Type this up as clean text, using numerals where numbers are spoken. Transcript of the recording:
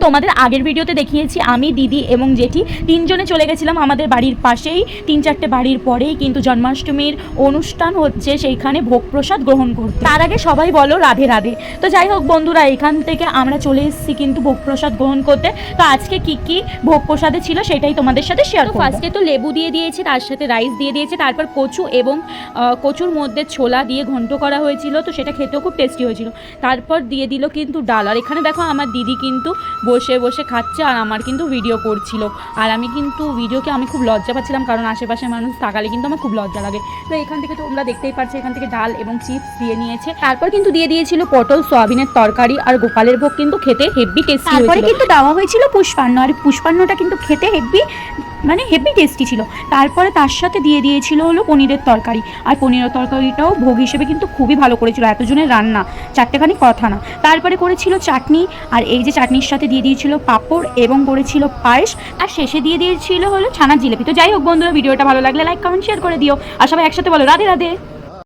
তোমাদের আগের ভিডিওতে দেখিয়েছি আমি, দিদি এবং জেঠি তিনজনে চলে গেছিলাম আমাদের বাড়ির পাশেই 3-4টে বাড়ির পরেই কিন্তু জন্মাষ্টমীর অনুষ্ঠান হচ্ছে, সেইখানে ভোগ প্রসাদ গ্রহণ করতে। তার আগে সবাই বলো রাধে রাধে। তো যাই হোক বন্ধুরা, এখান থেকে আমরা চলে এসেছি কিন্তু ভোগ প্রসাদ গ্রহণ করতে। তো আজকে কি কি ভোগ প্রসাদে ছিল সেটাই তোমাদের সাথে শেয়ার করব। ফার্স্টে তো লেবু দিয়ে দিয়েছে, তার সাথে রাইস দিয়ে দিয়েছে, তারপর কচু এবং কচুর মধ্যে ছোলা দিয়ে ঘন্ট করা হয়েছিল, তো সেটা খেতেও খুব টেস্টি হয়েছিল। তারপর দিয়ে দিল কিন্তু ডাল। আর এখানে দেখো আমার দিদি কিন্তু বসে বসে খাচ্ছে আর আমার কিন্তু ভিডিও করছিল। আর আমি কিন্তু ভিডিওকে আমি খুব লজ্জা পাচ্ছিলাম, কারণ আশেপাশে মানুষ তাকালে কিন্তু আমার খুব লজ্জা লাগে। তো এখান থেকে তোমরা দেখতেই পাচ্ছ, এখান থেকে ডাল এবং চিপস দিয়ে নিয়েছে। তারপর কিন্তু দিয়ে দিয়েছিল পটল সয়াবিনের তরকারি। আর গোপালের ভোগ কিন্তু খেতে হেভি টেস্টি হয়েছিল। তারপরে কিন্তু দেওয়া হয়েছিল পুষ্পান্ন, আর পুষ্পান্নটা কিন্তু খেতে হেভি টেস্টি ছিল। তারপরে তার সাথে দিয়ে দিয়েছিল হলো পনিরের তরকারি। আর পনিরের তরকারিটাও ভোগ হিসেবে কিন্তু খুবই ভালো করেছিল, এতজনের রান্না, 4টেখানি কথা না। তারপরে করেছিল চাটনি, আর এই যে চাটনির সাথে দিয়ে দিয়েছিল পাঁপড় এবং করেছিল পায়েস, আর শেষে দিয়ে দিয়েছিল হলো ছানার জিলেপি। তো যাই হোক বন্ধুরা, ভিডিওটা ভালো লাগলে লাইক কমেন্ট শেয়ার করে দিও, আর সবাই একসাথে বলো রাধে রাধে।